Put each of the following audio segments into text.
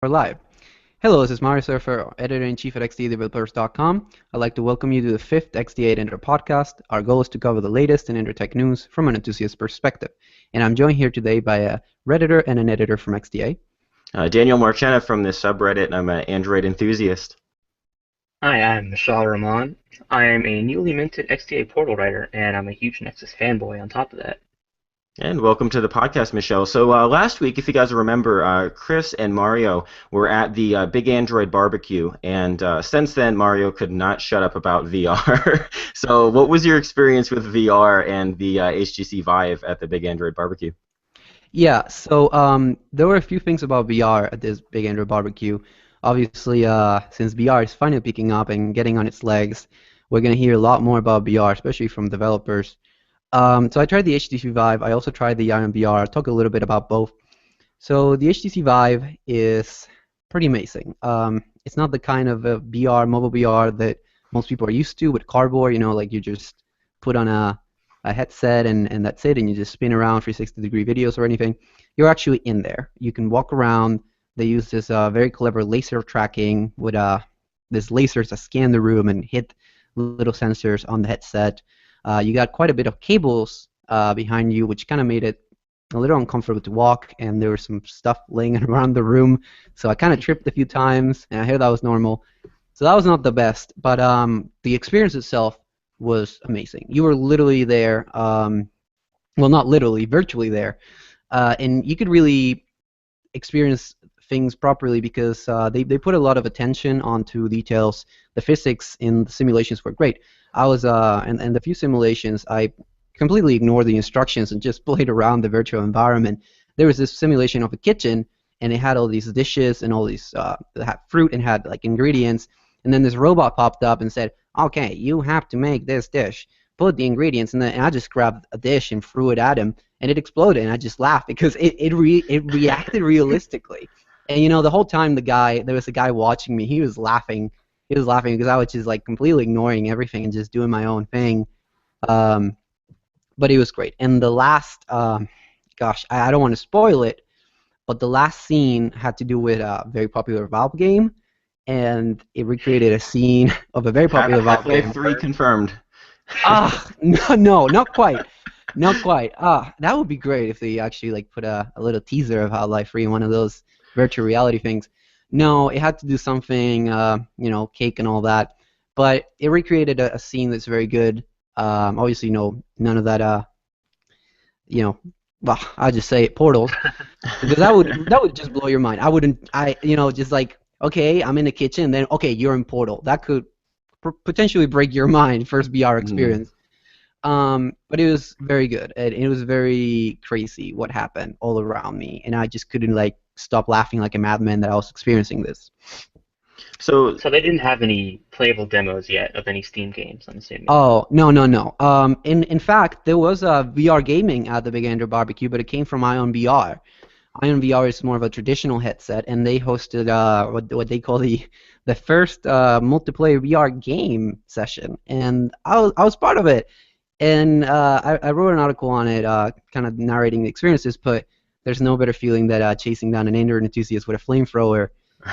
We're live. Hello, this is Mario Surfer, editor-in-chief at XDAdevelopers.com. I'd like to welcome you to the fifth XDA Ender podcast. Our goal is to cover the latest in Ender tech news from an enthusiast perspective. And I'm joined here today by a Redditor and an editor from XDA. Daniel Marchena from this subreddit, and I'm an Android enthusiast. Hi, I'm Michelle Ramon. I am a newly minted XDA portal writer, and I'm a huge Nexus fanboy on top of that. And welcome to the podcast, Michelle. So last week, if you guys remember, Chris and Mario were at the Big Android barbecue, and since then, Mario could not shut up about VR. So what was your experience with VR and the HTC Vive at the Big Android barbecue? Yeah, so there were a few things about VR at this Big Android barbecue. Obviously, since VR is finally picking up and getting on its legs, we're going to hear a lot more about VR, especially from developers. So I tried the HTC Vive. I also tried the Ion VR. I'll talk a little bit about both. So the HTC Vive is pretty amazing. It's not the kind of VR, mobile VR that most people are used to with cardboard. You know, like you just put on a headset and that's it, and you just spin around 360-degree videos or anything. You're actually in there. You can walk around. They use this very clever laser tracking with this lasers that scan the room and hit little sensors on the headset. You got quite a bit of cables behind you, which kind of made it a little uncomfortable to walk, and there was some stuff laying around the room, so I kind of tripped a few times, and I heard that was normal. So that was not the best, but the experience itself was amazing. You were literally there, well, not literally, virtually there, and you could really experience things properly because they put a lot of attention onto details. The physics in the simulations were great. I was and the few simulations I completely ignored the instructions and just played around the virtual environment. There was this simulation of a kitchen, and it had all these dishes and all these it had fruit and had like ingredients, and then this robot popped up and said, "Okay, you have to make this dish. Put the ingredients," and then I just grabbed a dish and threw it at him, and it exploded, and I just laughed because it reacted realistically. And you know, the whole time there was a guy watching me. He was laughing. He was laughing because I was just like completely ignoring everything and just doing my own thing. But it was great. And the last, gosh, I don't want to spoil it, but the last scene had to do with a very popular Valve game, and it recreated a scene of a very popular Valve game. Half-Life 3 confirmed. No, not quite. Not quite. That would be great if they actually like put a little teaser of Half-Life 3 in one of those virtual reality things. No, it had to do something, you know, cake and all that. But it recreated a scene that's very good. Obviously, no, none of that, you know, well, I'll just say it, portals, because that would just blow your mind. You know, just like, okay, I'm in the kitchen, then okay, you're in Portal. That could potentially break your mind, first VR experience. But it was very good. It was very crazy what happened all around me, and I just couldn't like stop laughing like a madman that I was experiencing this. So they didn't have any playable demos yet of any Steam games, I'm assuming. Oh, no. In fact, there was a VR gaming at the Big Android barbecue, but it came from Ion VR. Ion VR is more of a traditional headset, and they hosted what they call the first multiplayer VR game session, and I was part of it. And I wrote an article on it, kind of narrating the experiences, but there's no better feeling than chasing down an Android enthusiast with a flamethrower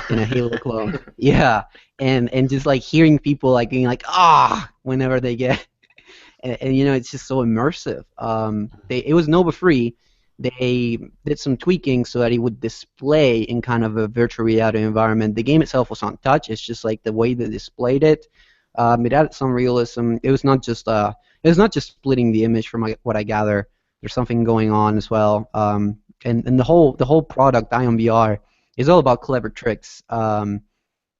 in a Halo clone. Yeah, and just like hearing people like being like, whenever they get, and you know, it's just so immersive. It was Nova free. They did some tweaking so that it would display in kind of a virtual reality environment. The game itself was on touch. It's just like the way they displayed it. It added some realism. It was not just splitting the image from what I gather. There's something going on as well. And the whole product, Ion VR, is all about clever tricks. From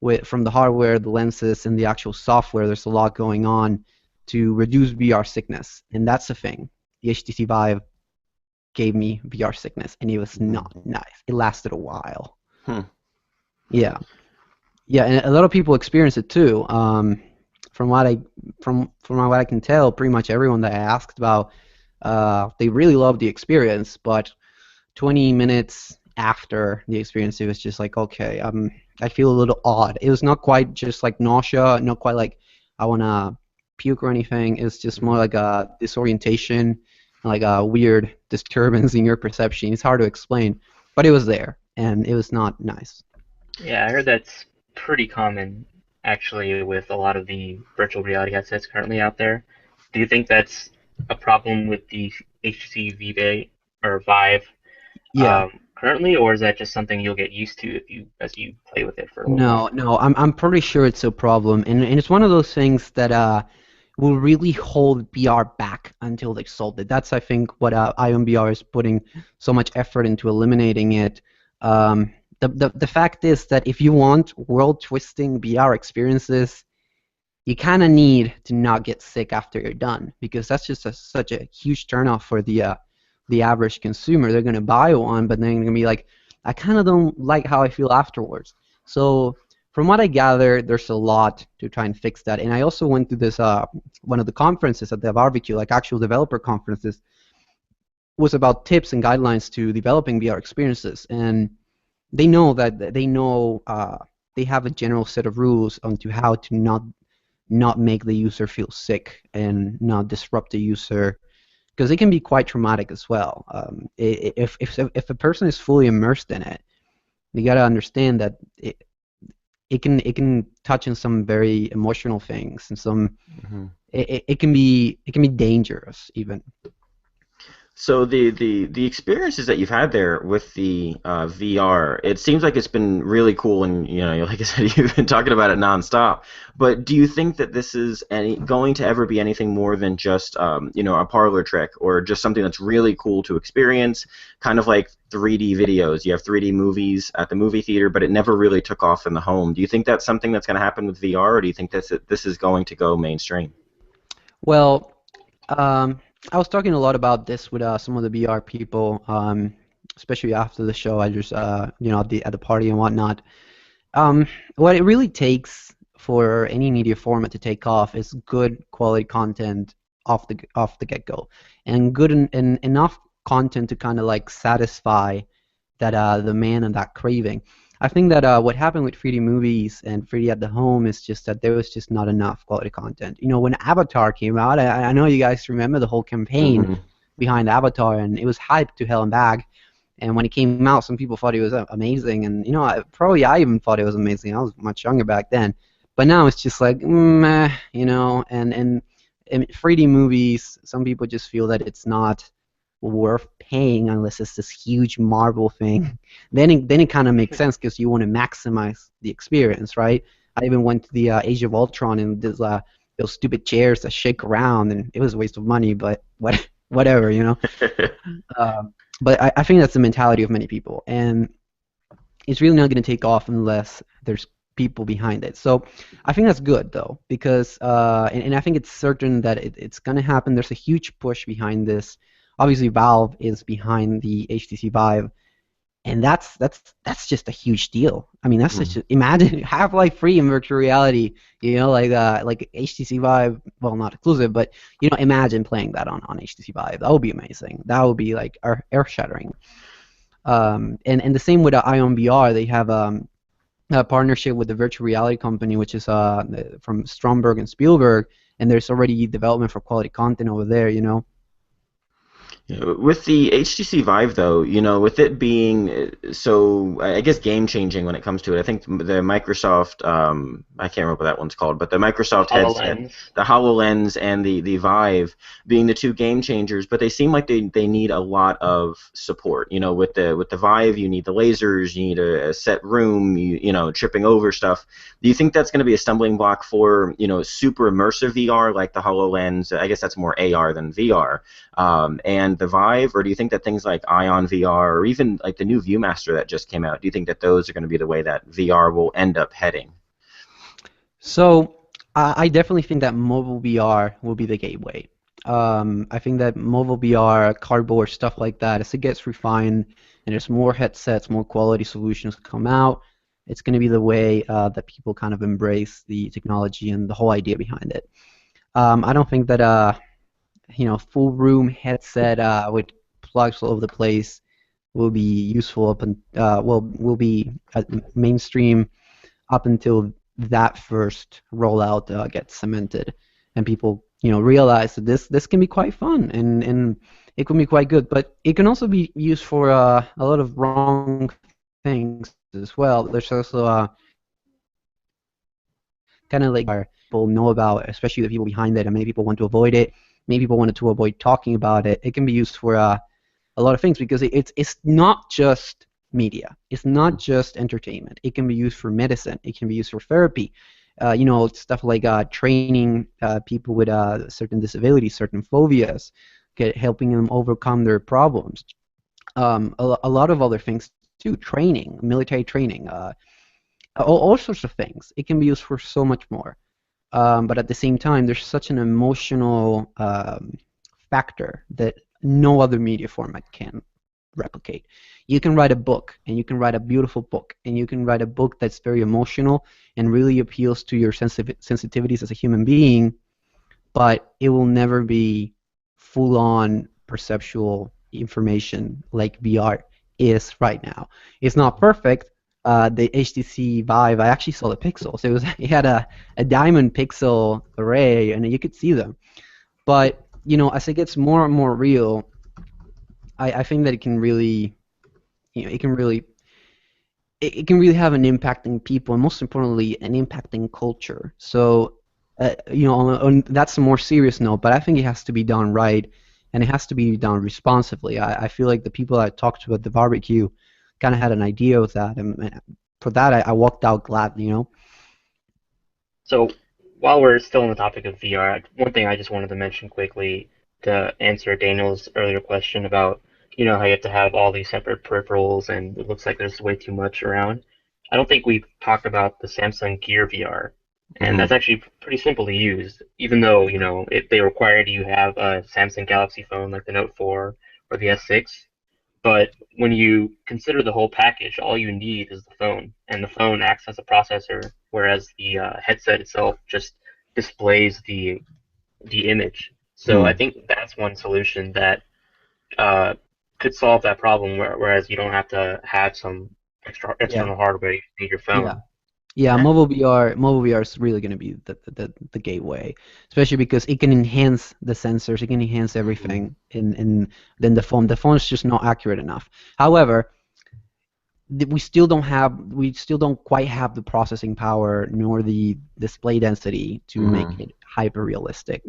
the hardware, the lenses, and the actual software, there's a lot going on to reduce VR sickness, and that's the thing. The HTC Vive gave me VR sickness, and it was not nice. It lasted a while. Yeah, and a lot of people experience it too. From what I can tell, pretty much everyone that I asked about, they really loved the experience, but 20 minutes after the experience, it was just like, okay, I feel a little odd. It was not quite just like nausea, not quite like I want to puke or anything. It's just more like a disorientation, like a weird disturbance in your perception. It's hard to explain, but it was there, and it was not nice. Yeah, I heard that's pretty common actually with a lot of the virtual reality headsets currently out there. Do you think that's a problem with the HTC Vive or Vive Yeah. currently, or is that just something you'll get used to if you as you play with it for a little No, while? no, I'm pretty sure it's a problem, and it's one of those things that will really hold BR back until they solve it. That's I think what Ion BR is putting so much effort into eliminating it. The fact is that if you want world twisting BR experiences, you kind of need to not get sick after you're done, because that's just such a huge turnoff for the average consumer. They're gonna buy one, but then they're gonna be like, I kind of don't like how I feel afterwards. So from what I gather, there's a lot to try and fix that. And I also went to this one of the conferences at the barbecue, like actual developer conferences, was about tips and guidelines to developing VR experiences. And they know that they have a general set of rules on to how to not make the user feel sick and not disrupt the user, because it can be quite traumatic as well. If a person is fully immersed in it, you got to understand that it can touch on some very emotional things, and some Hmm. it can be dangerous even. So the experiences that you've had there with the VR, it seems like it's been really cool, and like I said, you've been talking about it nonstop. But do you think that this is going to ever be anything more than just a parlor trick, or just something that's really cool to experience, kind of like 3D videos? You have 3D movies at the movie theater, but it never really took off in the home. Do you think that's something that's going to happen with VR, or do you think this is going to go mainstream? Well, I was talking a lot about this with some of the VR people, especially after the show. I just at the party and whatnot. Um, what it really takes for any media format to take off is good quality content off the get-go, and good and enough content to kind of like satisfy that demand and that craving. I think that what happened with 3D movies and 3D at the home is just that there was just not enough quality content. When Avatar came out, I know you guys remember the whole campaign Hmm. behind Avatar, and it was hyped to hell and back. And when it came out, some people thought it was amazing, and probably I even thought it was amazing. I was much younger back then, but now it's just like, meh, and 3D movies, some people just feel that it's not worth paying unless it's this huge Marvel thing. Then it kind of makes sense because you want to maximize the experience, right? I even went to the Age of Ultron, and there's those stupid chairs that shake around, and it was a waste of money, but whatever. But I think that's the mentality of many people, and it's really not going to take off unless there's people behind it. So I think that's good though, because and I think it's certain that it's going to happen. There's a huge push behind this. Obviously, Valve is behind the HTC Vive, and that's just a huge deal. I mean, that's such imagine Half-Life 3 in virtual reality. Like HTC Vive. Well, not exclusive, but imagine playing that on HTC Vive. That would be amazing. That would be like earth-shattering. And the same with Ion VR. They have a partnership with the virtual reality company, which is from Stromberg and Spielberg, and there's already development for quality content over there. Yeah, with the HTC Vive, though, with it being so, I guess, game changing when it comes to it, I think the Microsoft, I can't remember what that one's called, but the Microsoft headset, HoloLens. the HoloLens and the Vive being the two game changers, but they seem like they need a lot of support. With the Vive, you need the lasers, you need a set room, tripping over stuff. Do you think that's going to be a stumbling block for, super immersive VR like the HoloLens? I guess that's more AR than VR. And the Vive, or do you think that things like Ion VR or even like the new ViewMaster that just came out, do you think that those are going to be the way that VR will end up heading? So I definitely think that mobile VR will be the gateway. I think that mobile VR, cardboard, stuff like that, as it gets refined and there's more headsets, more quality solutions come out, it's going to be the way that people kind of embrace the technology and the whole idea behind it. I don't think that full room headset with plugs all over the place will be useful will be mainstream up until that first rollout gets cemented, and people realize that this can be quite fun, and it can be quite good, but it can also be used for a lot of wrong things as well. There's also kind of like people know about, especially the people behind it, and many people want to avoid it. Many people wanted to avoid talking about it. It can be used for a lot of things because it's not just media. It's not just entertainment. It can be used for medicine. It can be used for therapy. Stuff like training people with certain disabilities, certain phobias, helping them overcome their problems. A lot of other things too. Training, military training, all sorts of things. It can be used for so much more. But at the same time, there's such an emotional factor that no other media format can replicate. You can write a book, and you can write a beautiful book, and you can write a book that's very emotional and really appeals to your sensitivities as a human being, but it will never be full-on perceptual information like VR is right now. It's not perfect. The HTC Vive, I actually saw the pixels. It had a diamond pixel array, and you could see them. But as it gets more and more real, I think that it can really, it can really have an impact on people, and most importantly, an impact in culture. So, that's a more serious note, but I think it has to be done right, and it has to be done responsibly. I feel like the people I talked to at the barbecue kind of had an idea of that, and for that, I walked out glad, So while we're still on the topic of VR, one thing I just wanted to mention quickly to answer Daniel's earlier question about, how you have to have all these separate peripherals and it looks like there's way too much around. I don't think we've talked about the Samsung Gear VR, and that's actually pretty simple to use, even though, if they required you have a Samsung Galaxy phone like the Note 4 or the S6. But when you consider the whole package, all you need is the phone, and the phone acts as a processor, whereas the headset itself just displays the image. So I think that's one solution that uh, could solve that problem, whereas you don't have to have some Yeah, external hardware. You need your yeah. phone. Yeah, mobile VR is really going to be the gateway, especially because it can enhance the sensors, it can enhance everything in then the phone is just not accurate enough. However, we still don't quite have the processing power nor the display density to make it hyper realistic.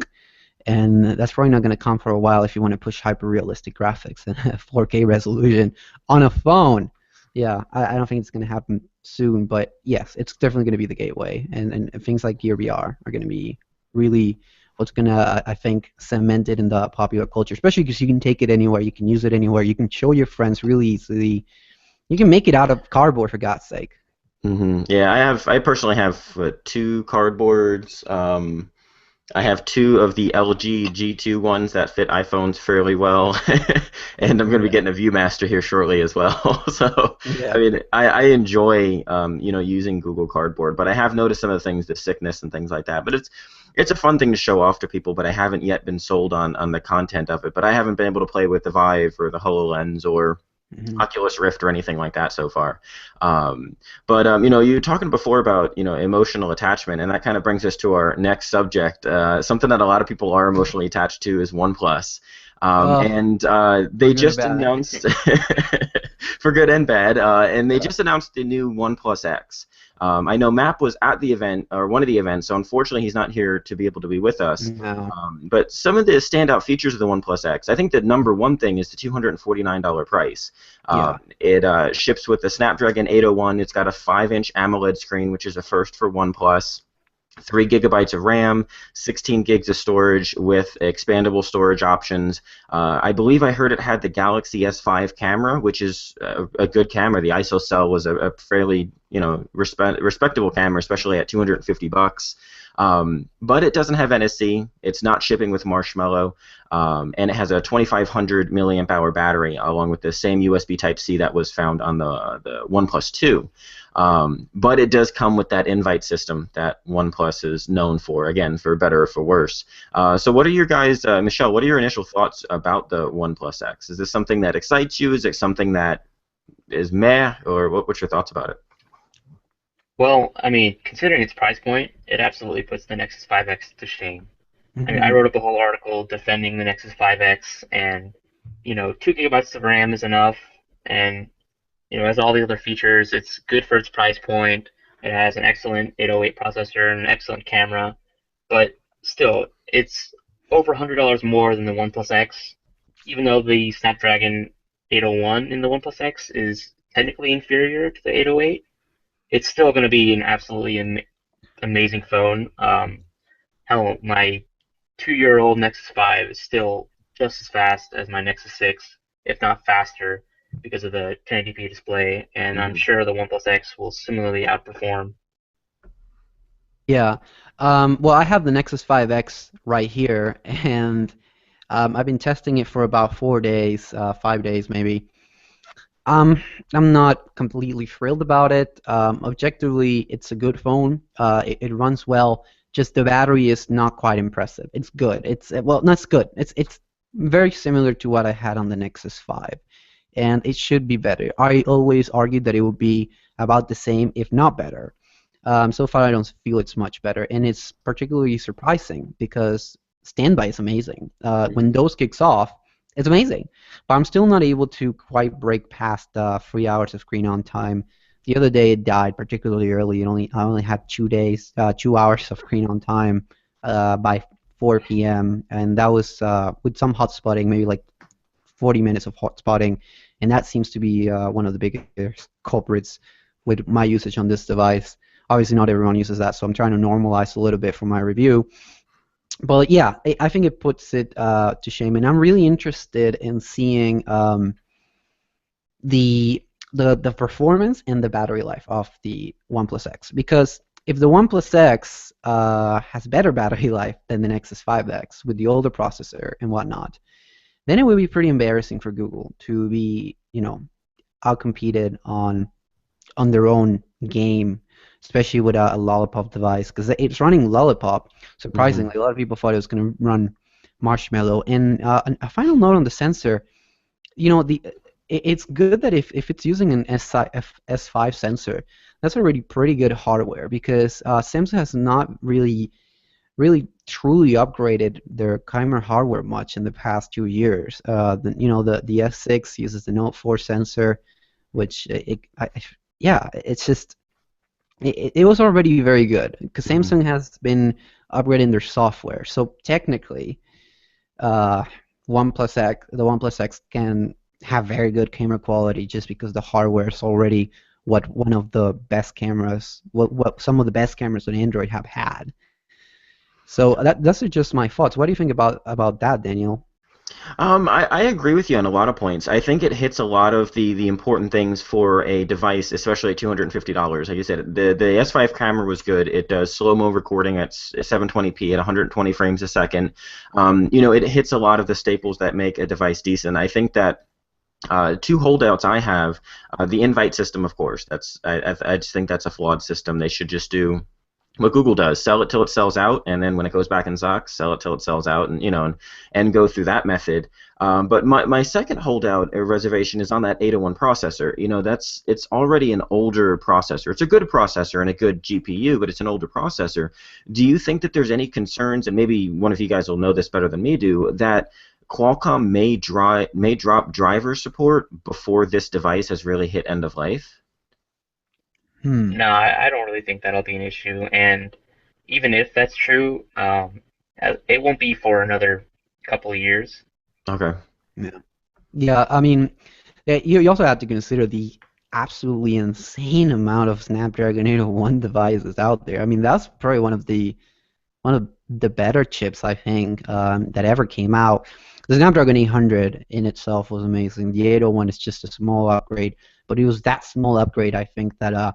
And that's probably not going to come for a while if you want to push hyper realistic graphics and 4K resolution on a phone. Yeah, I don't think it's going to happen soon, but yes, it's definitely going to be the gateway, and things like Gear VR are going to be really what's going to, I think, cement it in the popular culture, especially because you can take it anywhere, you can use it anywhere, you can show your friends really easily, you can make it out of cardboard for God's sake. Yeah, I personally have two cardboards. I have two of the LG G2 ones that fit iPhones fairly well, and I'm going to be getting a ViewMaster here shortly as well. So, I Yeah. mean, I enjoy using Google Cardboard, but I have noticed some of the things, the sickness and things like that. But it's a fun thing to show off to people, but I haven't yet been sold on the content of it. But I haven't been able to play with the Vive or the HoloLens or Hmm. Oculus Rift or anything like that so far. You were talking before about emotional attachment, and that kind of brings us to our next subject. Something that a lot of people are emotionally attached to is OnePlus. Oh, And for they good or just bad. announced, for good and bad, and they just announced the new OnePlus X. I know Map was at the event, or one of the events, so unfortunately he's not here to be able to be with us. No. But some of the standout features of the OnePlus X, I think the number one thing is the $249 price. Yeah. It ships with the Snapdragon 801. It's got a 5-inch AMOLED screen, which is a first for OnePlus. 3 gigabytes of RAM, 16 gigs of storage with expandable storage options. I believe I heard it had the Galaxy S5 camera, which is a good camera. The ISO cell was a fairly respectable camera, especially at $250. But it doesn't have NSC. It's not shipping with Marshmallow, and it has a 2,500 milliamp hour battery, along with the same USB Type-C that was found on the OnePlus 2. But it does come with that invite system that OnePlus is known for, again, for better or for worse. So what are your guys, Michelle, what are your initial thoughts about the OnePlus X? Is this something that excites you? Is it something that is meh? Or what's your thoughts about it? Well, I mean, considering its price point, it absolutely puts the Nexus 5X to shame. I mean, I Hmm. wrote up a whole article defending the Nexus 5X, and 2 gigabytes of RAM is enough, and You know, it has all the other features. It's good for its price point. It has an excellent 808 processor and an excellent camera, but still, it's over $100 more than the OnePlus X. Even though the Snapdragon 801 in the OnePlus X is technically inferior to the 808, it's still going to be an absolutely amazing phone. Hell, my 2-year-old Nexus 5 is still just as fast as my Nexus 6, if not faster, because of the 1080p display, and I'm sure the OnePlus X will similarly outperform. Yeah. Well, I have the Nexus 5X right here, and I've been testing it for about 4 days, 5 days maybe. I'm not completely thrilled about it. Objectively, it's a good phone. It runs well. Just the battery is not quite impressive. It's good. It's well, not good. It's very similar to what I had on the Nexus 5, and it should be better. I always argued that it would be about the same, if not better. So far, I don't feel it's much better, and it's particularly surprising because standby is amazing. When those kicks off, it's amazing. But I'm still not able to quite break past 3 hours of screen on time. The other day it died particularly early. I only had 2 hours of screen on time by 4 p.m. and that was with some hotspotting, maybe like 40 minutes of hotspotting, and that seems to be one of the biggest culprits with my usage on this device. Obviously, not everyone uses that, so I'm trying to normalize a little bit for my review. But yeah, I think it puts it to shame, and I'm really interested in seeing the performance and the battery life of the OnePlus X, because if the OnePlus X has better battery life than the Nexus 5X with the older processor and whatnot, then it would be pretty embarrassing for Google to be, outcompeted on their own game, especially with a Lollipop device, because it's running Lollipop. Surprisingly, a lot of people thought it was going to run Marshmallow. And a final note on the sensor, it's good that if it's using an S5 sensor, that's already pretty good hardware, because Samsung has not really truly upgraded their camera hardware much in the past 2 years. The S6 uses the Note 4 sensor, which it's just it was already very good, because Samsung has been upgrading their software. So technically, the OnePlus X can have very good camera quality just because the hardware is already what one of the best cameras, what some of the best cameras on Android have had. So that's just my thoughts. What do you think about that, Daniel? I agree with you on a lot of points. I think it hits a lot of the important things for a device, especially at $250. Like you said, the S5 camera was good. It does slow-mo recording at 720p at 120 frames a second. It hits a lot of the staples that make a device decent. I think that two holdouts I have, the invite system, of course. I just think that's a flawed system. They should just do what Google does: sell it till it sells out, and then when it goes back in stock, sell it till it sells out, and go through that method. But my second holdout or reservation is on that 801 processor. It's already an older processor. It's a good processor and a good GPU, but it's an older processor. Do you think that there's any concerns, and maybe one of you guys will know this better than me do, that Qualcomm may drop driver support before this device has really hit end of life? No, I don't really think that'll be an issue, and even if that's true, it won't be for another couple of years. Okay. Yeah. I mean, you also have to consider the absolutely insane amount of Snapdragon 801 devices out there. I mean, that's probably one of the better chips, I think, that ever came out. The Snapdragon 800 in itself was amazing. The 801 is just a small upgrade, but it was that small upgrade, I think, that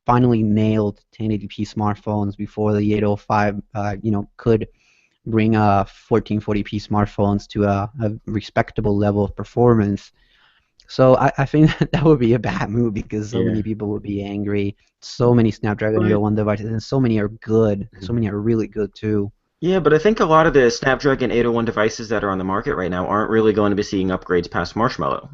finally nailed 1080p smartphones before the 805 could bring 1440p smartphones to a respectable level of performance. So I think that would be a bad move, because so many people would be angry. So many Snapdragon 801 devices, and so many are good. So many are really good too. Yeah, but I think a lot of the Snapdragon 801 devices that are on the market right now aren't really going to be seeing upgrades past Marshmallow.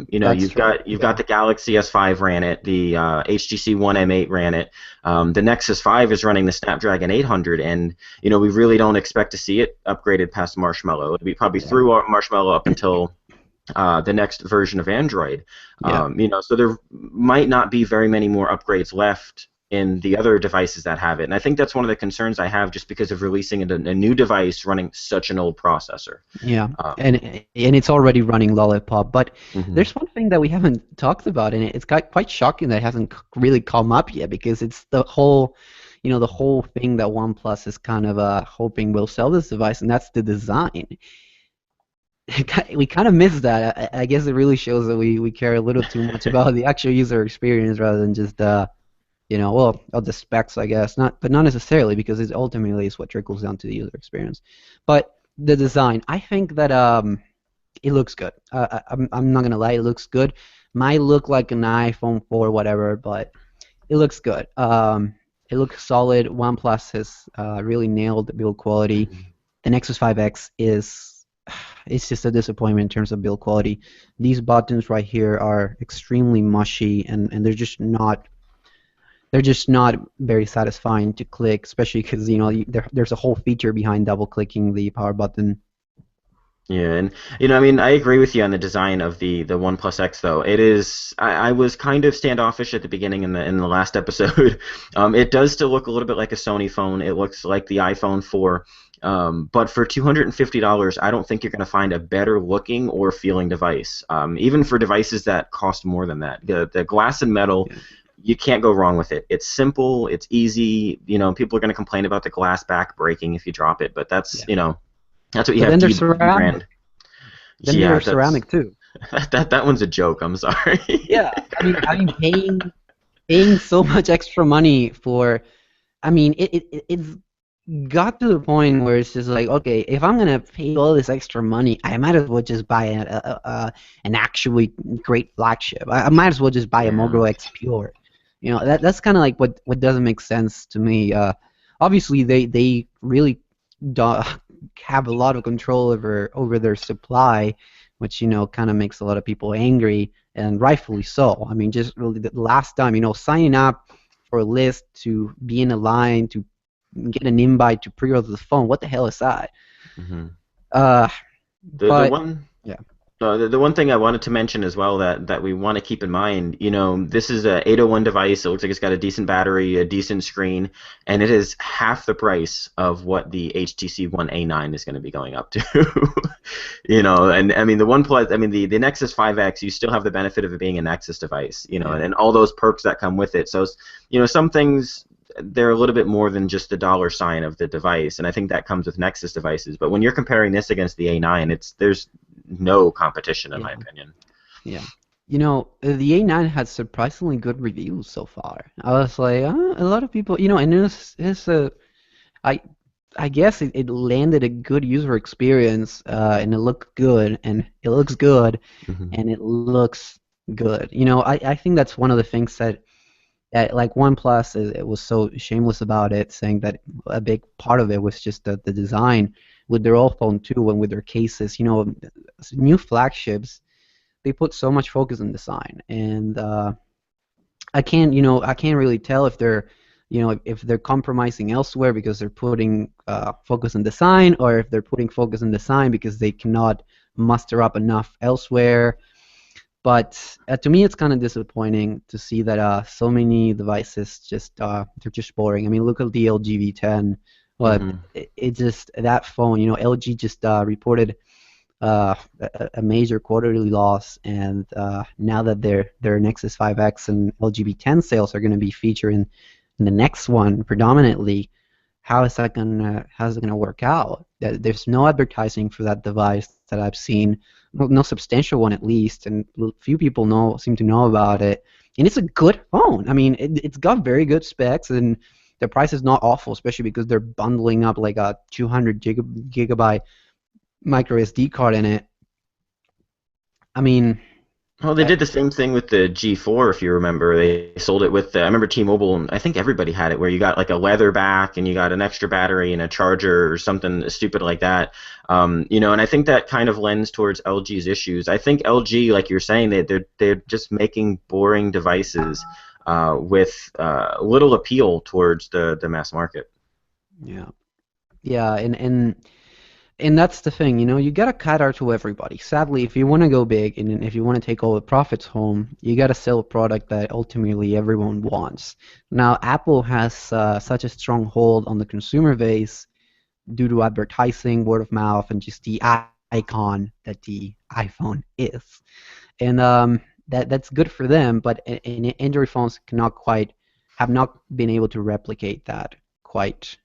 You've got the Galaxy S5 ran it, the HTC One M8 ran it, the Nexus 5 is running the Snapdragon 800, and we really don't expect to see it upgraded past Marshmallow. It'll be probably through Marshmallow up until the next version of Android. Yeah. So there might not be very many more upgrades left in the other devices that have it, and I think that's one of the concerns I have, just because of releasing a new device running such an old processor. Yeah, Um, and it's already running Lollipop. But mhm. there's one thing that we haven't talked about, and it's quite shocking that it hasn't really come up yet, because it's the whole, the whole thing that OnePlus is kind of hoping will sell this device, and that's the design. We kind of missed that. I guess it really shows that we care a little too much about the actual user experience rather than just well, of the specs, I guess. But not necessarily, because it ultimately is what trickles down to the user experience. But the design, I think that it looks good. I'm not gonna lie, it looks good. Might look like an iPhone 4 or whatever, but it looks good. It looks solid. OnePlus has really nailed the build quality. Mhm. The Nexus 5X is it's just a disappointment in terms of build quality. These buttons right here are extremely mushy, and they're just not very satisfying to click, especially because there's a whole feature behind double clicking the power button. Yeah, and I mean, I agree with you on the design of the OnePlus X, though. It is, I was kind of standoffish at the beginning in the last episode. It does still look a little bit like a Sony phone. It looks like the iPhone 4. But for $250, I don't think you're going to find a better looking or feeling device. Even for devices that cost more than that, the glass and metal. Yeah. You can't go wrong with it. It's simple. It's easy. People are going to complain about the glass back breaking if you drop it, but that's Yeah. that's what you But have then to there's ceramic. brand. Then Yeah, there's that's ceramic too. that one's a joke. I'm sorry. Yeah, I mean, paying so much extra money for. I mean, it's got to the point where it's just like, okay, if I'm gonna pay all this extra money, I might as well just buy an actually great flagship. I might as well just buy a Yeah. Moto X Pure. That's kind of like what doesn't make sense to me. Obviously, they really do have a lot of control over their supply, which kind of makes a lot of people angry, and rightfully so. I mean, just really the last time, signing up for a list to be in a line to get an invite to pre-order the phone. What the hell is that? hmm Uh, The but one yeah, the one thing I wanted to mention as well that we want to keep in mind, this is a 801 device. It looks like it's got a decent battery, a decent screen, and it is half the price of what the HTC One A9 is going to be going up to. And I mean the OnePlus, I mean the Nexus 5X, you still have the benefit of it being a Nexus device, yeah, and all those perks that come with it. So, some things, they're a little bit more than just the dollar sign of the device, and I think that comes with Nexus devices. But when you're comparing this against the A9, there's no competition in my yeah, opinion. yeah. The A9 had surprisingly good reviews so far. I was like, a lot of people, and I I guess it landed a good user experience, and it looked good, and it looks good, hmm and it looks good. I think that's one of the things that like OnePlus, it was so shameless about it, saying that a big part of it was just the design with their old phone too, and with their cases. New flagships, they put so much focus on design, and I can't really tell if they're compromising elsewhere because they're putting focus on design, or if they're putting focus on design because they cannot muster up enough elsewhere. But to me, it's kind of disappointing to see that so many devices they're just boring. I mean, look at the LG V10. Well, hmm it just that phone. LG just reported a major quarterly loss, and now that their Nexus 5X and LG V10 sales are going to be featured in the next one predominantly, how's it gonna work out? There's no advertising for that device that I've seen, no substantial one at least, and few people seem to know about it. And it's a good phone. I mean, it's got very good specs, and the price is not awful, especially because they're bundling up like a 200 gigabyte micro SD card in it. I mean, Well, they I, did the same thing with the G4, if you remember. They sold it with I remember T-Mobile, and I think everybody had it, where you got like a leather back and you got an extra battery and a charger or something stupid like that. And I think that kind of lends towards LG's issues. I think LG, like you're saying, they're just making boring devices with little appeal towards the mass market. yeah, yeah, and And that's the thing, you gotta cater to everybody. Sadly, if you want to go big and if you want to take all the profits home, you gotta sell a product that ultimately everyone wants. Now, Apple has such a strong hold on the consumer base due to advertising, word of mouth, and just the icon that the iPhone is. And that's good for them, but Android phones have not been able to replicate that quite,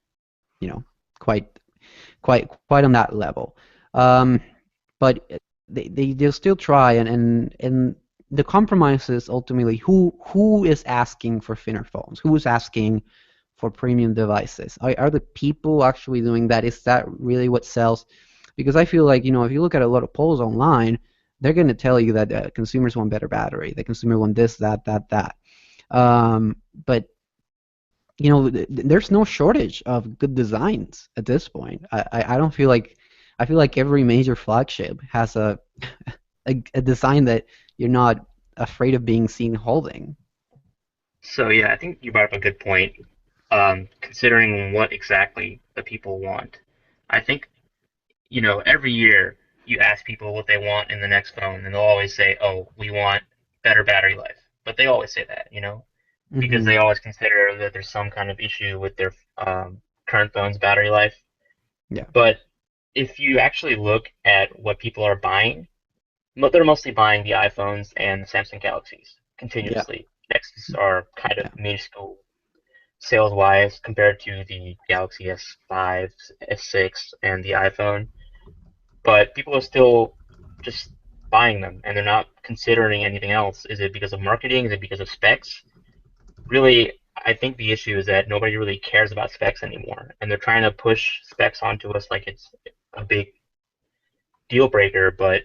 you know, quite quite on that level. Um, but they'll still try, and the compromise is ultimately who is asking for thinner phones, who is asking for premium devices. Are the people actually doing that? Is that really what sells? Because I feel like, if you look at a lot of polls online, they're going to tell you that consumers want better battery, the consumer want this, that. But there's no shortage of good designs at this point. I don't feel like I feel like every major flagship has a design that you're not afraid of being seen holding. So yeah, I think you brought up a good point. Considering what exactly the people want, I think every year you ask people what they want in the next phone, and they'll always say, "Oh, we want better battery life." But they always say that, because Hmm. they always consider that there's some kind of issue with their current phone's battery life. Yeah. But if you actually look at what people are buying, they're mostly buying the iPhones and the Samsung Galaxies Yeah. continuously. Nexus are kind of Yeah. minuscule sales-wise compared to the Galaxy S5, S6, and the iPhone. But people are still just buying them, and they're not considering anything else. Is it because of marketing? Is it because of specs? Really, I think the issue is that nobody really cares about specs anymore, and they're trying to push specs onto us like it's a big deal breaker. But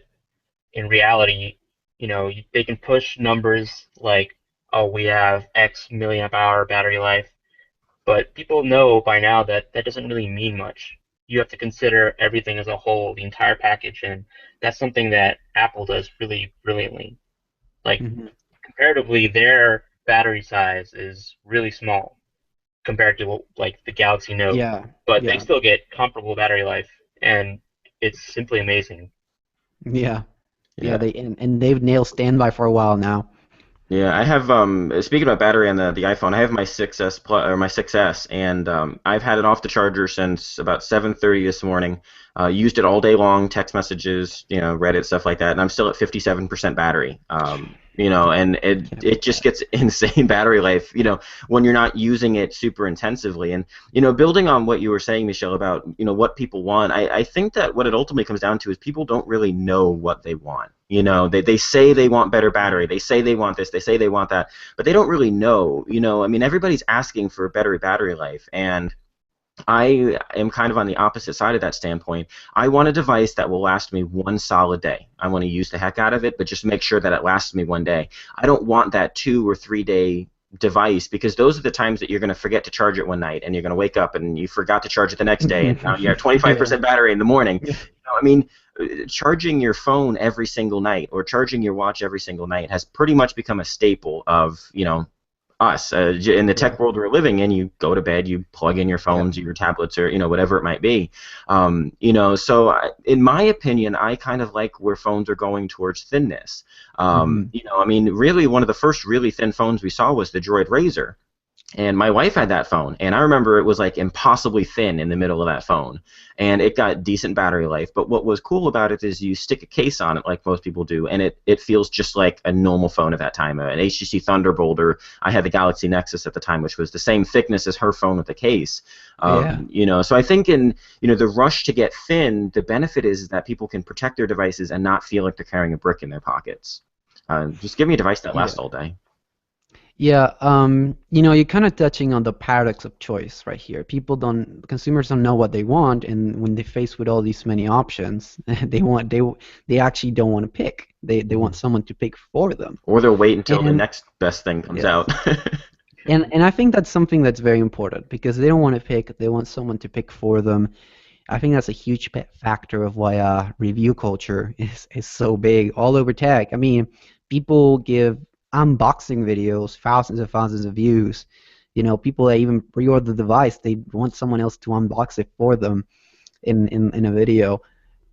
in reality, they can push numbers like, oh, we have X milliamp hour battery life, but people know by now that that doesn't really mean much. You have to consider everything as a whole, the entire package, and that's something that Apple does really brilliantly. Like, Hmm. comparatively, their battery size is really small compared to like the Galaxy Note, Yeah. but they Yeah. still get comparable battery life, and it's simply amazing. Yeah. Yeah. Yeah. And they've nailed standby for a while now. Yeah, I have speaking about battery on the iPhone, I have my 6S Plus or my 6S, and I've had it off the charger since about 7:30 this morning. Used it all day long, text messages, Reddit, stuff like that, and I'm still at 57% battery. And Can't it beat just that. gets insane battery life, when you're not using it super intensively. And building on what you were saying, Michelle, about what people want, I think that what it ultimately comes down to is people don't really know what they want. They say they want better battery. They say they want this. They say they want that. But they don't really know. I mean, everybody's asking for a better battery life. And I am kind of on the opposite side of that standpoint. I want a device that will last me one solid day. I want to use the heck out of it, but just make sure that it lasts me one day. I don't want that 2 or 3 day device, because those are the times that you're going to forget to charge it one night, and you're going to wake up and you forgot to charge it the next day, and now you have Yeah. 25% battery in the morning. I mean, charging your phone every single night or charging your watch every single night has pretty much become a staple of us in the Yeah. tech world we're living in. You go to bed, you plug in your Yeah. phones, your tablets, or whatever it might be. So in my opinion, I kind of like where phones are going towards thinness. Hmm. I mean, really, one of the first really thin phones we saw was the Droid Razr. And my wife had that phone, and I remember it was like impossibly thin in the middle of that phone, and it got decent battery life. But what was cool about it is you stick a case on it like most people do, and it feels just like a normal phone at that time, an HTC Thunderbolt, or I had the Galaxy Nexus at the time, which was the same thickness as her phone with the case. Yeah. So I think in the rush to get thin, the benefit is that people can protect their devices and not feel like they're carrying a brick in their pockets. Just give me a device that lasts Yeah. all day. Yeah, you're kind of touching on the paradox of choice right here. Consumers don't know what they want, and when they're faced with all these many options, they actually don't want to pick. They want someone to pick for them. Or they'll wait until the And next best thing comes yes, out. and I think that's something that's very important because they don't want to pick. They want someone to pick for them. I think that's a huge factor of why review culture is so big all over tech. I mean, people give unboxing videos thousands of views. People that even pre-order the device, they want someone else to unbox it for them. in a video.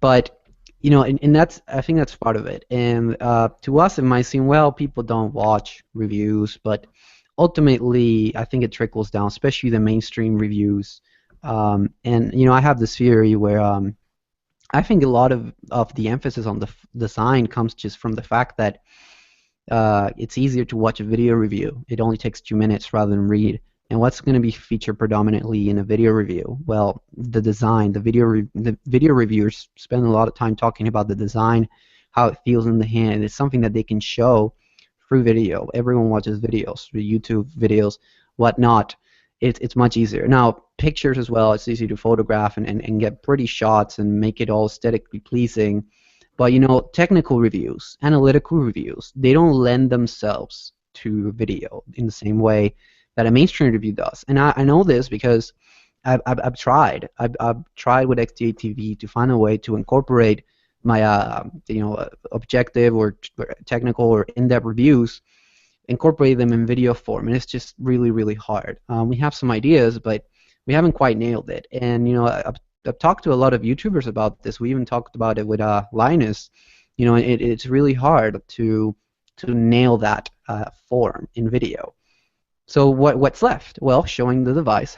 But and that's, I think that's part of it. And to us, it might seem, well, people don't watch reviews, but ultimately, I think it trickles down, especially the mainstream reviews. And I have this theory where I think a lot of the emphasis on the design comes just from the fact that it's easier to watch a video review. It only takes 2 minutes rather than read. And what's going to be featured predominantly in a video review? Well, the design. The video reviewers spend a lot of time talking about the design, how it feels in the hand. It's something that they can show through video. Everyone watches videos, through YouTube videos, whatnot. It's much easier. Now, pictures as well. It's easy to photograph and get pretty shots and make it all aesthetically pleasing. But technical reviews, analytical reviews, they don't lend themselves to video in the same way that a mainstream review does. And I know this because I've tried. I've tried with XDA TV to find a way to incorporate my objective or technical or in-depth reviews, incorporate them in video form, and it's just really, really hard. We have some ideas, but we haven't quite nailed it. And I've talked to a lot of YouTubers about this. We even talked about it with Linus. It's really hard to nail that form in video. So what's left? Well, showing the device,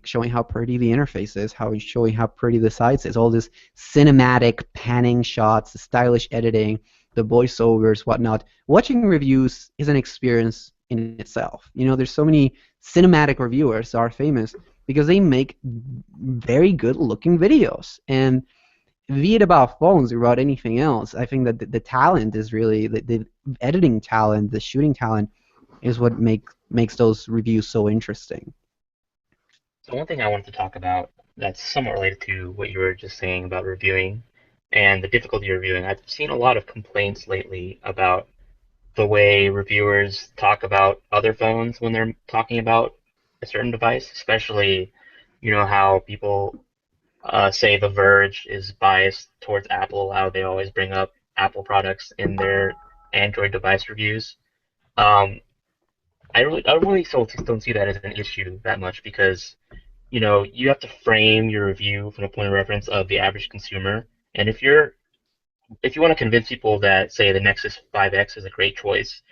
showing how pretty the interface is, showing how pretty the size is, all this cinematic panning shots, the stylish editing, the voiceovers, whatnot. Watching reviews is an experience in itself. There's so many cinematic reviewers that are famous because they make very good-looking videos. And be it about phones or about anything else, I think that the talent is really the editing talent, the shooting talent, is what makes those reviews so interesting. So one thing I wanted to talk about that's somewhat related to what you were just saying about reviewing and the difficulty of reviewing. I've seen a lot of complaints lately about the way reviewers talk about other phones when they're talking about a certain device, especially, how people say The Verge is biased towards Apple, how they always bring up Apple products in their Android device reviews. I really don't see that as an issue that much because, you have to frame your review from a point of reference of the average consumer. And if you want to convince people that, say, the Nexus 5X is a great choice,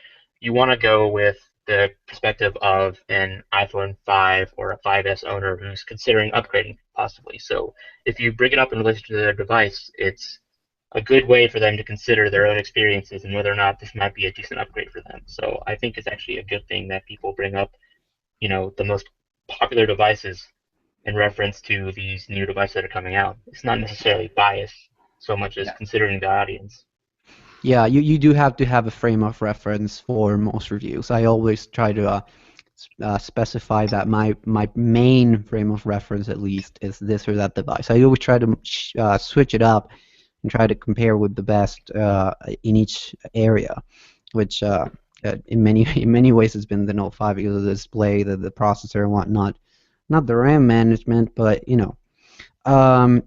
you want to go with the perspective of an iPhone 5 or a 5S owner who's considering upgrading possibly. So if you bring it up in relation to their device, it's a good way for them to consider their own experiences and whether or not this might be a decent upgrade for them. So I think it's actually a good thing that people bring up, the most popular devices in reference to these new devices that are coming out. It's not necessarily biased so much as considering the audience. Yeah, you do have to have a frame of reference for most reviews. I always try to specify that my main frame of reference, at least, is this or that device. I always try to switch it up and try to compare with the best in each area, which in many ways has been the Note 5 because of the display, the processor and whatnot. Not the RAM management, but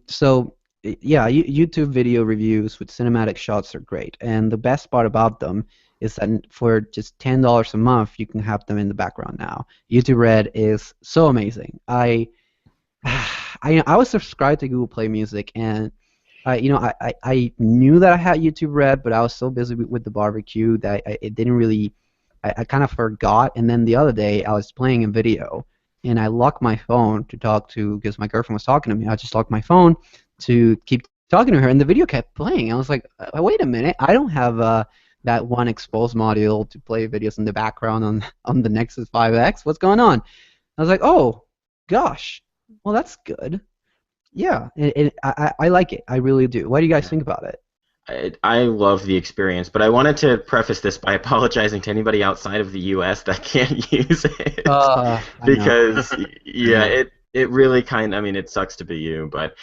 so yeah, YouTube video reviews with cinematic shots are great, and the best part about them is that for just $10 a month, you can have them in the background now. YouTube Red is so amazing. I was subscribed to Google Play Music, and I knew that I had YouTube Red, but I was so busy with the barbecue that it didn't really. I kind of forgot, and then the other day I was playing a video, and I locked my phone to talk to because my girlfriend was talking to me. I just locked my phone to keep talking to her, and the video kept playing. I was like, wait a minute, I don't have that one expose module to play videos in the background on the Nexus 5X. What's going on? I was like, oh, gosh, well, that's good. Yeah, I like it. I really do. What do you guys think about it? I love the experience, but I wanted to preface this by apologizing to anybody outside of the U.S. that can't use it because it really it sucks to be you, but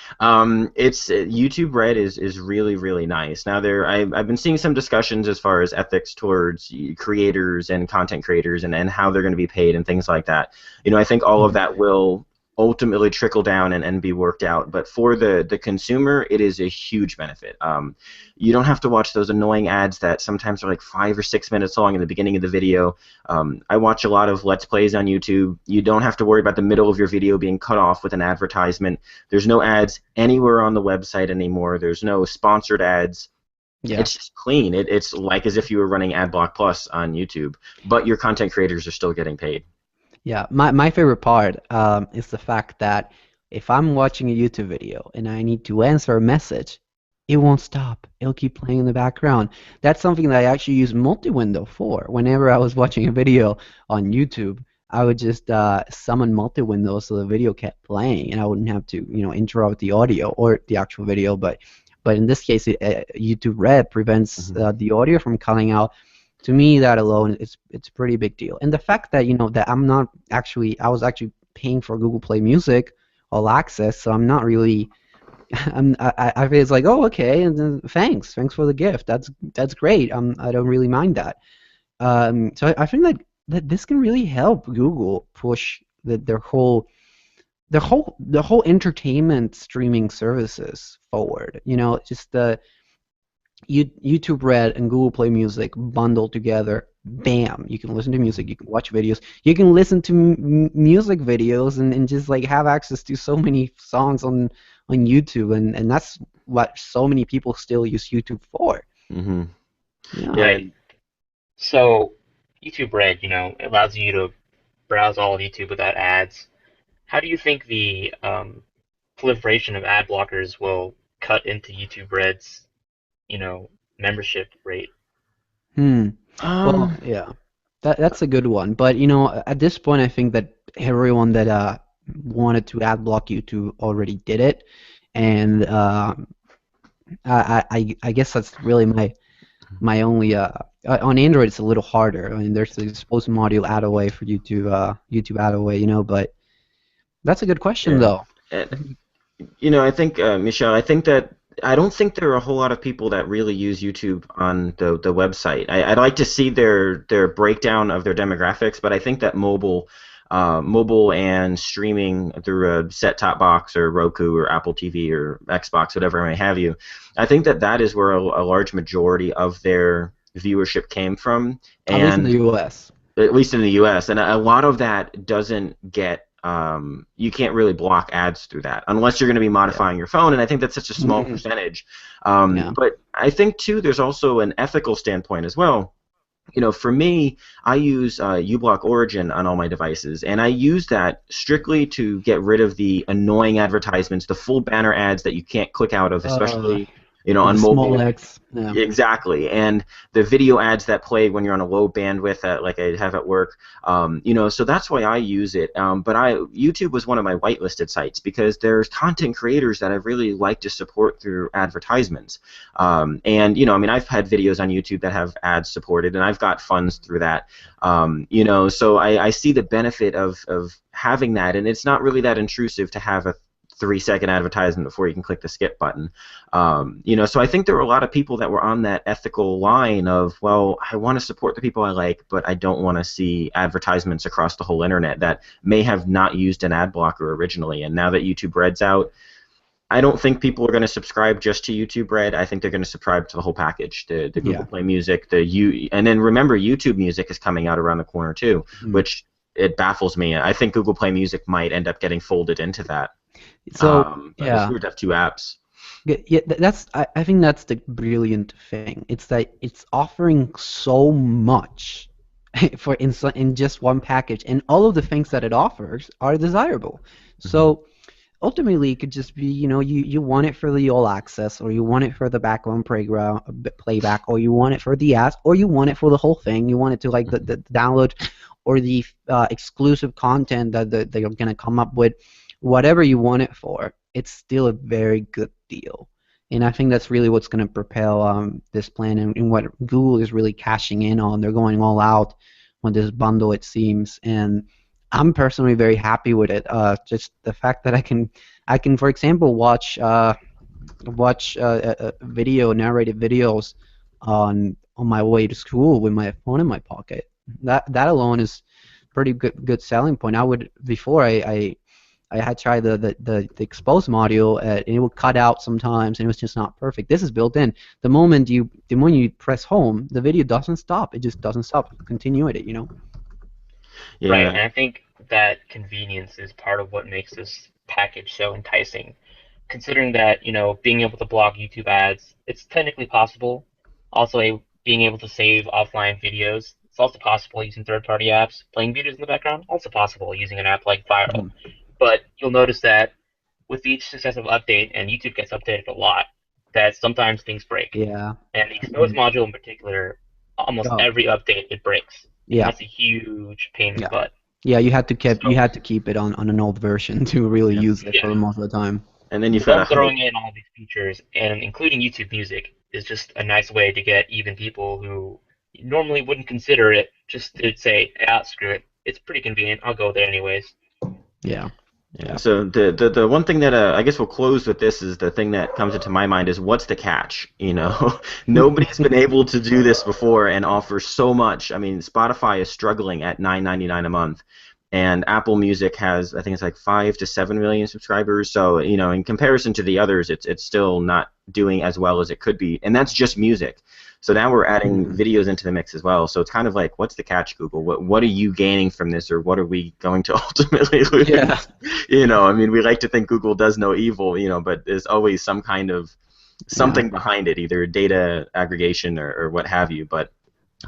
it's YouTube Red is really, really nice. Now I've been seeing some discussions as far as ethics towards creators and content creators and how they're going to be paid and things like that. I think all of that will ultimately trickle down and be worked out. But for the consumer, it is a huge benefit. You don't have to watch those annoying ads that sometimes are like 5 or 6 minutes long in the beginning of the video. I watch a lot of Let's Plays on YouTube. You don't have to worry about the middle of your video being cut off with an advertisement. There's no ads anywhere on the website anymore. There's no sponsored ads. Yeah. It's just clean. It's like as if you were running AdBlock Plus on YouTube, but your content creators are still getting paid. Yeah, my favorite part is the fact that if I'm watching a YouTube video and I need to answer a message, it won't stop. It'll keep playing in the background. That's something that I actually use multi-window for. Whenever I was watching a video on YouTube, I would just summon multi-window so the video kept playing, and I wouldn't have to, interrupt the audio or the actual video. But in this case, YouTube Red prevents the audio from cutting out. To me, that alone, it's a pretty big deal. And the fact that that I was actually paying for Google Play Music All Access, so I'm not really. I feel it's like, oh, okay, and then thanks for the gift. That's great. I don't really mind that. So I think that this can really help Google push their whole entertainment streaming services forward. Just the YouTube Red and Google Play Music bundled together. Bam! You can listen to music, you can watch videos, you can listen to music videos, and just like have access to so many songs on YouTube, and that's what so many people still use YouTube for. Mm-hmm. Yeah. Right. So YouTube Red, it allows you to browse all of YouTube without ads. How do you think the proliferation of ad blockers will cut into YouTube Red's membership rate? Well, yeah, that's a good one. But at this point, I think that everyone that wanted to ad block YouTube already did it, and I guess that's really my only. On Android, it's a little harder. I mean, there's the expose module add away for YouTube add away, but that's a good question though. And, I think Michelle, I don't think there are a whole lot of people that really use YouTube on the website. I'd like to see their breakdown of their demographics, but I think that mobile and streaming through a set-top box or Roku or Apple TV or Xbox, whatever may have you, I think that is where a large majority of their viewership came from. At least in the U.S. At least in the U.S. And a lot of that doesn't get. You can't really block ads through that unless you're going to be modifying your phone, and I think that's such a small percentage. But I think too, there's also an ethical standpoint as well. For me, I use uBlock Origin on all my devices, and I use that strictly to get rid of the annoying advertisements, the full banner ads that you can't click out of, especially on mobile. Small X. Yeah. Exactly, and the video ads that play when you're on a low bandwidth, like I have at work. So that's why I use it. But YouTube was one of my whitelisted sites because there's content creators that I really like to support through advertisements. And I've had videos on YouTube that have ads supported, and I've got funds through that. So I see the benefit of having that, and it's not really that intrusive to have a 3-second advertisement before you can click the skip button. So I think there were a lot of people that were on that ethical line of, well, I want to support the people I like, but I don't want to see advertisements across the whole internet that may have not used an ad blocker originally. And now that YouTube Red's out, I don't think people are going to subscribe just to YouTube Red. I think they're going to subscribe to the whole package, the Google Play Music, and then remember, YouTube Music is coming out around the corner too, which it baffles me. I think Google Play Music might end up getting folded into that. So It's weird to have two apps. Yeah, I think that's the brilliant thing. It's that it's offering so much in just one package, and all of the things that it offers are desirable. So ultimately, it could just be you want it for the all access, or you want it for the background playback, or you want it for the ads, or you want it for the whole thing. You want it to like the download or the exclusive content that they're gonna come up with. Whatever you want it for, it's still a very good deal. And I think that's really what's going to propel this plan, and what Google is really cashing in on. They're going all out on this bundle, it seems, and I'm personally very happy with it. Just the fact that I can, for example, watch video narrated videos on my way to school with my phone in my pocket. That alone is pretty good selling point. Before I I had tried the expose module, and it would cut out sometimes, and it was just not perfect. This is built in. The moment you press home, the video doesn't stop. It just doesn't stop. Continuity, you know. Right, Yeah. and I think that convenience is part of what makes this package so enticing. Considering that, being able to block YouTube ads, it's technically possible. Also, being able to save offline videos, it's also possible using third-party apps. Playing videos in the background, also possible using an app like Viral. Mhm. But you'll notice that with each successive update, and YouTube gets updated a lot, that sometimes things break. Yeah. And the expose Mhm. module in particular, almost Oh, every update it breaks, and yeah. that's a huge pain in the Yeah. butt. Yeah, So you had to keep it on an old version to really Yeah. use it yeah, for most of the time. And then you've so got a them whole. throwing in all these features and including YouTube Music is just a nice way to get even people who normally wouldn't consider it just to say, ah, screw it. It's pretty convenient. I'll go there anyways. Yeah. Yeah. Yeah. So the one thing that I guess we'll close with this is the thing that comes into my mind is what's the catch? Nobody's been able to do this before and offer so much. I mean, Spotify is struggling at $9.99 a month, and Apple Music has, I think it's like 5 to 7 million subscribers. So in comparison to the others, it's still not doing as well as it could be, and that's just music. So now we're adding Mhm. videos into the mix as well. So it's kind of like, what's the catch, Google? What are you gaining from this, or what are we going to ultimately lose? Yeah. I mean, we like to think Google does no evil, but there's always some kind of Yeah. something behind it, either data aggregation or what have you. But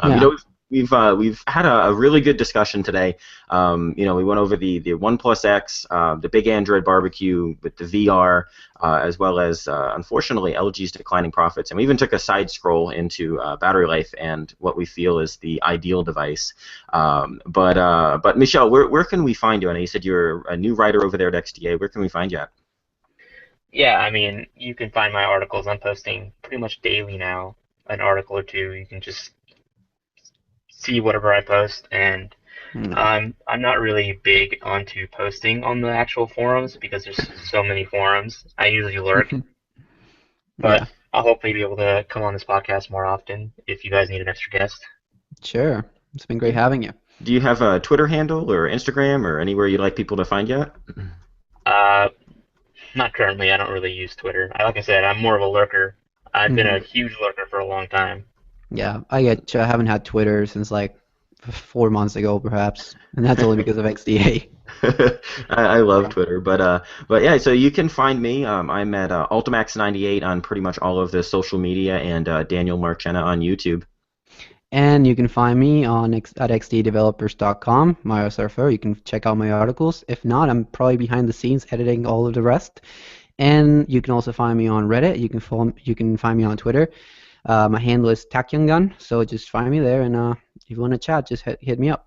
Yeah. we've had a really good discussion today. We went over the OnePlus X, the big Android barbecue with the VR, as well as unfortunately LG's declining profits, and we even took a side scroll into battery life and what we feel is the ideal device. But Michelle, where can we find you? I know you said you're a new writer over there at XDA. Where can we find you at? Yeah, I mean, you can find my articles. I'm posting pretty much daily now, an article or two. You can just see whatever I post, and Yeah. I'm not really big onto posting on the actual forums because there's so many forums. I usually lurk, but Yeah. I'll hopefully be able to come on this podcast more often if you guys need an extra guest. Sure. It's been great Yeah. having you. Do you have a Twitter handle or Instagram or anywhere you'd like people to find you at? Uh, Not currently. I don't really use Twitter. Like I said, I'm more of a lurker. I've been a Mhm. huge lurker for a long time. Yeah. I get you. I haven't had Twitter since like 4 months ago, perhaps, and that's only because of XDA. I love Yeah. Twitter, but yeah. So you can find me. I'm at Ultimax98 on pretty much all of the social media, and Daniel Marchena on YouTube. And you can find me at xddevelopers.com, Mario Surfer. You can check out my articles. If not, I'm probably behind the scenes editing all of the rest. And you can also find me on Reddit. You can find me on Twitter. My handle is Takyungun, so just find me there. And if you want to chat, just hit me up.